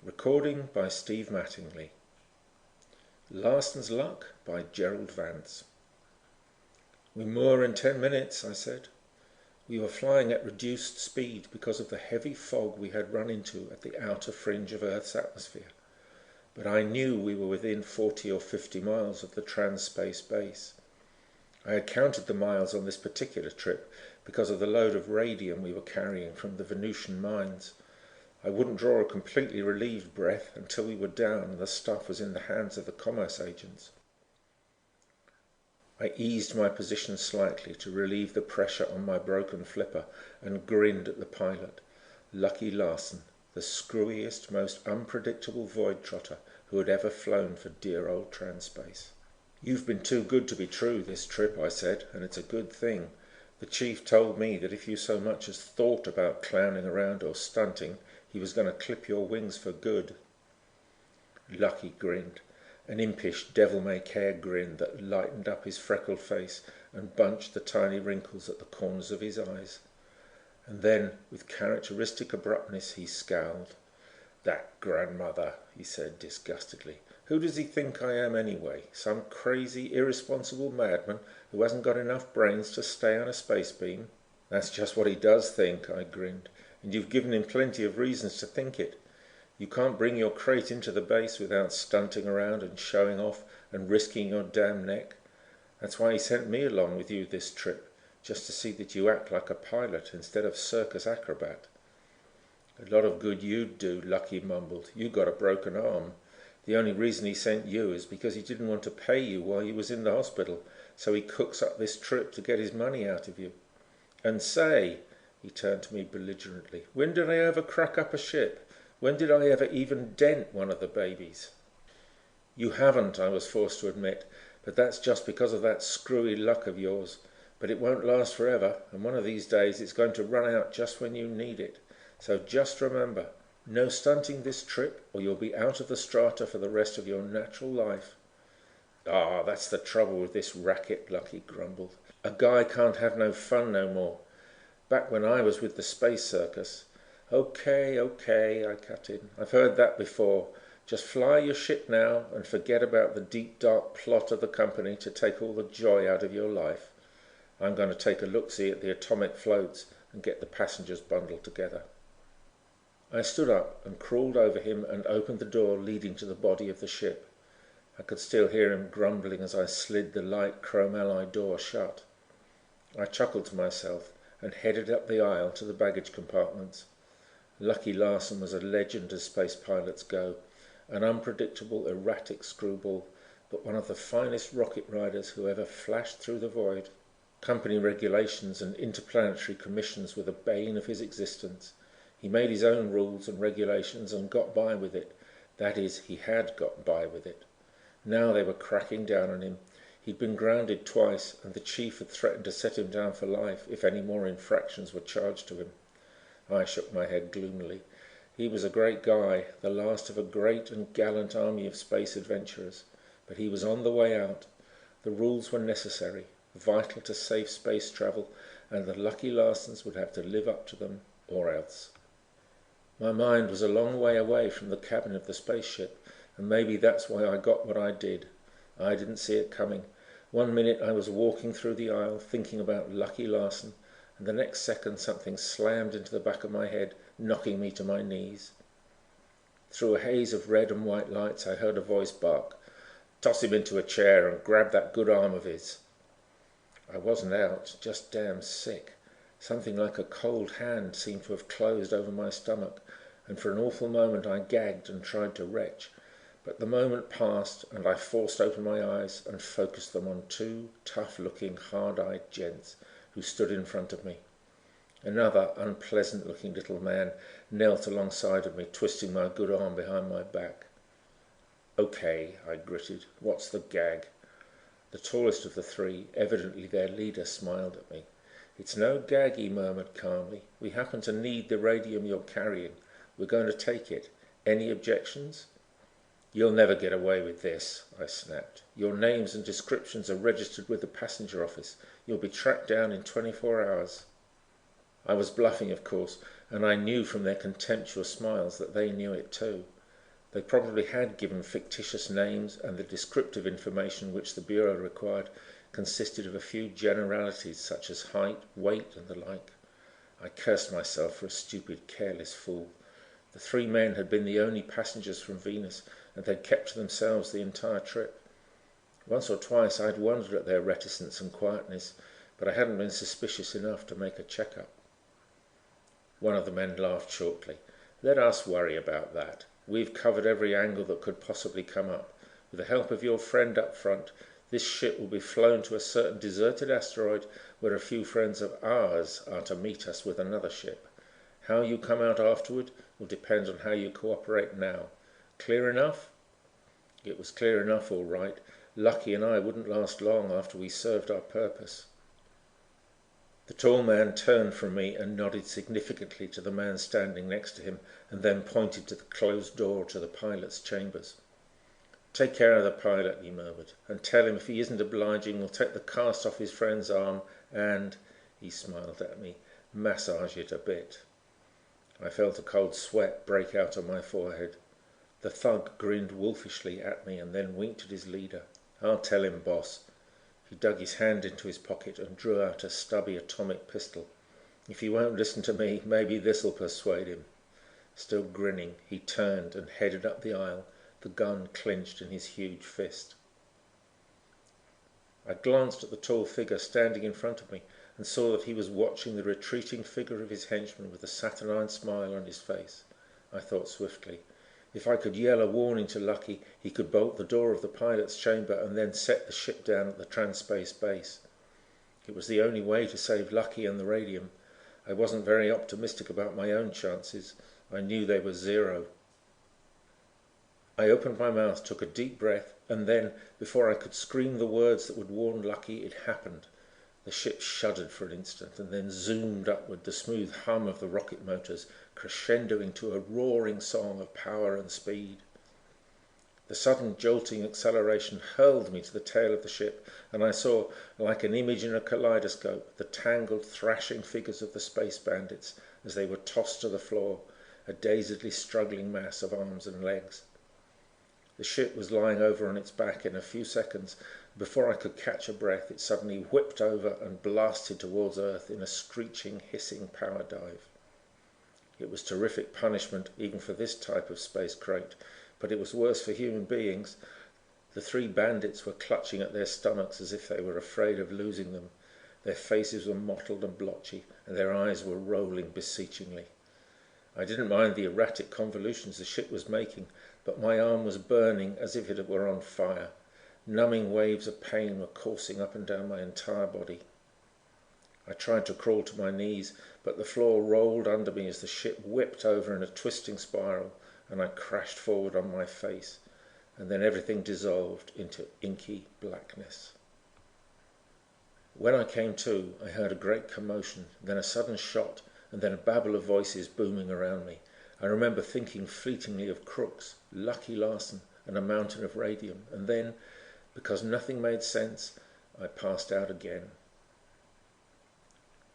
Recording by Steve Mattingly. Larson's Luck by Gerald Vance. "We moor in 10 minutes, I said. We were flying at reduced speed because of the heavy fog we had run into at the outer fringe of Earth's atmosphere, but I knew we were within 40 or 50 miles of the Trans-Space base. I had counted the miles on this particular trip because of the load of radium we were carrying from the Venusian mines. I wouldn't draw a completely relieved breath until we were down and the stuff was in the hands of the commerce agents. I eased my position slightly to relieve the pressure on my broken flipper and grinned at the pilot, Lucky Larson, the screwiest, most unpredictable void trotter who had ever flown for dear old Trans-Space. "You've been too good to be true this trip," I said, "and it's a good thing. The chief told me that if you so much as thought about clowning around or stunting, he was going to clip your wings for good." Lucky grinned, an impish devil-may-care grin that lightened up his freckled face and bunched the tiny wrinkles at the corners of his eyes. And then, with characteristic abruptness, he scowled. "That grandmother," he said disgustedly. "Who does he think I am anyway? Some crazy, irresponsible madman who hasn't got enough brains to stay on a space beam?" "That's just what he does think," I grinned. "And you've given him plenty of reasons to think it. You can't bring your crate into the base without stunting around and showing off and risking your damn neck. That's why he sent me along with you this trip, just to see that you act like a pilot instead of circus acrobat." "A lot of good you'd do," Lucky mumbled. "You got a broken arm. The only reason he sent you is because he didn't want to pay you while you was in the hospital, so he cooks up this trip to get his money out of you. And say," he turned to me belligerently, "when did I ever crack up a ship? When did I ever even dent one of the babies?" "You haven't," I was forced to admit, "but that's just because of that screwy luck of yours. But it won't last forever, and one of these days it's going to run out just when you need it. So just remember, no stunting this trip or you'll be out of the strata for the rest of your natural life." "Ah, that's the trouble with this racket," Lucky grumbled. "A guy can't have no fun no more. Back when I was with the space circus—" Okay, I cut in. "I've heard that before. Just fly your ship now and forget about the deep dark plot of the company to take all the joy out of your life. I'm going to take a look-see at the atomic floats and get the passengers bundled together." I stood up and crawled over him and opened the door leading to the body of the ship. I could still hear him grumbling as I slid the light chrome alloy door shut. I chuckled to myself and headed up the aisle to the baggage compartments. Lucky Larson was a legend as space pilots go, an unpredictable, erratic screwball, but one of the finest rocket riders who ever flashed through the void. Company regulations and interplanetary commissions were the bane of his existence. He made his own rules and regulations and got by with it. That is, he had got by with it. Now they were cracking down on him. He'd been grounded twice, and the chief had threatened to set him down for life if any more infractions were charged to him. I shook my head gloomily. He was a great guy, the last of a great and gallant army of space adventurers, but he was on the way out. The rules were necessary, vital to safe space travel, and the Lucky Larsons would have to live up to them, or else. My mind was a long way away from the cabin of the spaceship, and maybe that's why I got what I did. I didn't see it coming. One minute I was walking through the aisle thinking about Lucky Larson, and the next second something slammed into the back of my head, knocking me to my knees. Through a haze of red and white lights I heard a voice bark, "Toss him into a chair and grab that good arm of his." I wasn't out, just damn sick. Something like a cold hand seemed to have closed over my stomach, and for an awful moment I gagged and tried to retch. But the moment passed and I forced open my eyes and focused them on two tough-looking, hard-eyed gents who stood in front of me. Another unpleasant-looking little man knelt alongside of me, twisting my good arm behind my back. "Okay," I gritted. "What's the gag?" The tallest of the three, evidently their leader, smiled at me. "It's no gag," he murmured calmly. "We happen to need the radium you're carrying. We're going to take it. Any objections?" "You'll never get away with this," I snapped. "Your names and descriptions are registered with the passenger office. You'll be tracked down in 24 hours. I was bluffing, of course, and I knew from their contemptuous smiles that they knew it too. They probably had given fictitious names, and the descriptive information which the Bureau required consisted of a few generalities such as height, weight, and the like. I cursed myself for a stupid, careless fool. The three men had been the only passengers from Venus, and they'd kept to themselves the entire trip. Once or twice I'd wondered at their reticence and quietness, but I hadn't been suspicious enough to make a check-up. One of the men laughed shortly. "Let us worry about that. We've covered every angle that could possibly come up. With the help of your friend up front, this ship will be flown to a certain deserted asteroid where a few friends of ours are to meet us with another ship. How you come out afterward will depend on how you cooperate now. Clear enough?" It was clear enough, all right. Lucky and I wouldn't last long after we served our purpose. The tall man turned from me and nodded significantly to the man standing next to him, and then pointed to the closed door to the pilot's chambers. "Take care of the pilot," he murmured, "and tell him if he isn't obliging we'll take the cast off his friend's arm and," he smiled at me, "massage it a bit." I felt a cold sweat break out on my forehead. The thug grinned wolfishly at me and then winked at his leader. "I'll tell him, boss." He dug his hand into his pocket and drew out a stubby atomic pistol. "If he won't listen to me, maybe this'll persuade him." Still grinning, he turned and headed up the aisle, the gun clenched in his huge fist. I glanced at the tall figure standing in front of me and saw that he was watching the retreating figure of his henchman with a saturnine smile on his face. I thought swiftly. If I could yell a warning to Lucky, he could bolt the door of the pilot's chamber and then set the ship down at the Transspace base. It was the only way to save Lucky and the radium. I wasn't very optimistic about my own chances. I knew they were zero. I opened my mouth, took a deep breath, and then, before I could scream the words that would warn Lucky, it happened. The ship shuddered for an instant and then zoomed upward, the smooth hum of the rocket motors crescendoing to a roaring song of power and speed. The sudden jolting acceleration hurled me to the tail of the ship, and I saw, like an image in a kaleidoscope, the tangled, thrashing figures of the space bandits as they were tossed to the floor, a dazedly struggling mass of arms and legs. The ship was lying over on its back in a few seconds. Before I could catch a breath, it suddenly whipped over and blasted towards Earth in a screeching, hissing power dive. It was terrific punishment even for this type of space crate, but it was worse for human beings. The three bandits were clutching at their stomachs as if they were afraid of losing them. Their faces were mottled and blotchy, and their eyes were rolling beseechingly. I didn't mind the erratic convolutions the ship was making, but my arm was burning as if it were on fire. Numbing waves of pain were coursing up and down my entire body. I tried to crawl to my knees, but the floor rolled under me as the ship whipped over in a twisting spiral, and I crashed forward on my face, and then everything dissolved into inky blackness. When I came to, I heard a great commotion, then a sudden shot, and then a babble of voices booming around me. I remember thinking fleetingly of Crooks, Lucky Larson, and a mountain of radium, and then, because nothing made sense, I passed out again.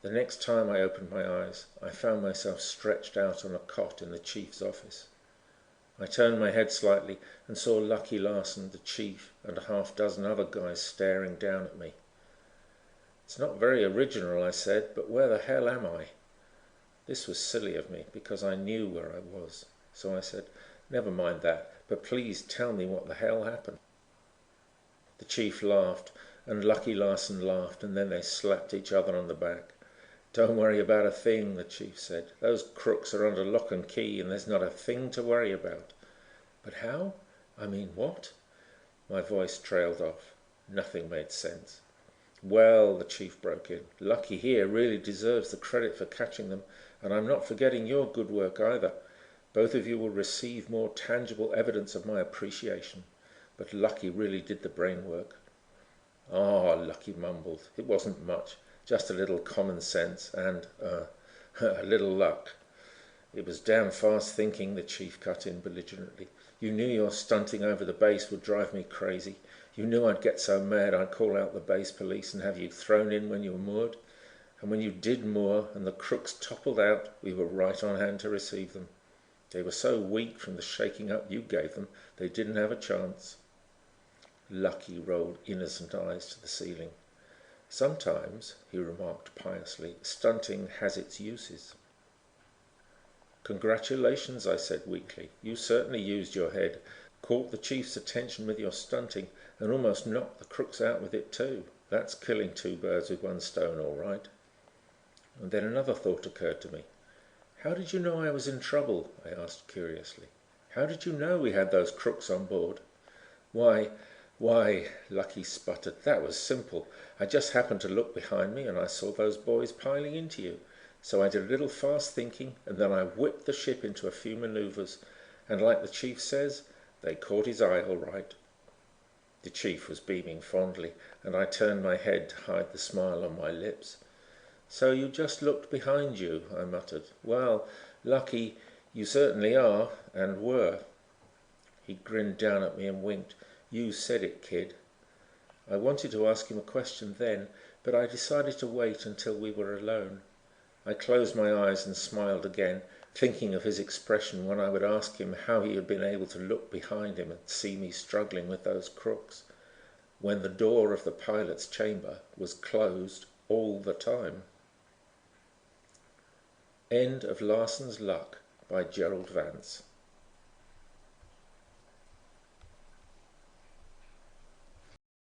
The next time I opened my eyes, I found myself stretched out on a cot in the chief's office. I turned my head slightly and saw Lucky Larson, the chief, and a half-dozen other guys staring down at me. "It's not very original," I said, "but where the hell am I?" This was silly of me, because I knew where I was. So I said, "Never mind that, but please tell me what the hell happened." The chief laughed, and Lucky Larson laughed, and then they slapped each other on the back. "Don't worry about a thing," the chief said. "Those crooks are under lock and key, and there's not a thing to worry about." "But how? I mean, what?" My voice trailed off. Nothing made sense. "Well," the chief broke in, "Lucky here really deserves the credit for catching them, and I'm not forgetting your good work either. Both of you will receive more tangible evidence of my appreciation, but Lucky really did the brain work." "Ah," Lucky mumbled, "it wasn't much. Just a little common sense and, a little luck." "It was damn fast thinking," the chief cut in belligerently. "You knew your stunting over the base would drive me crazy. You knew I'd get so mad I'd call out the base police and have you thrown in when you were moored. And when you did moor and the crooks toppled out, we were right on hand to receive them. They were so weak from the shaking up you gave them, they didn't have a chance." Lucky rolled innocent eyes to the ceiling. "Sometimes," he remarked piously, "stunting has its uses." "Congratulations," I said weakly. "You certainly used your head, caught the chief's attention with your stunting, and almost knocked the crooks out with it too. That's killing two birds with one stone, all right." And then another thought occurred to me. "How did you know I was in trouble?" I asked curiously. "How did you know we had those crooks on board?" Why, Lucky sputtered, "that was simple. I just happened to look behind me and I saw those boys piling into you. So I did a little fast thinking and then I whipped the ship into a few maneuvers. And like the chief says, they caught his eye all right." The chief was beaming fondly and I turned my head to hide the smile on my lips. "So you just looked behind you," I muttered. "Well, Lucky, you certainly are and were." He grinned down at me and winked. "You said it, kid." I wanted to ask him a question then, but I decided to wait until we were alone. I closed my eyes and smiled again, thinking of his expression when I would ask him how he had been able to look behind him and see me struggling with those crooks, when the door of the pilot's chamber was closed all the time. End of Larson's Luck by Gerald Vance.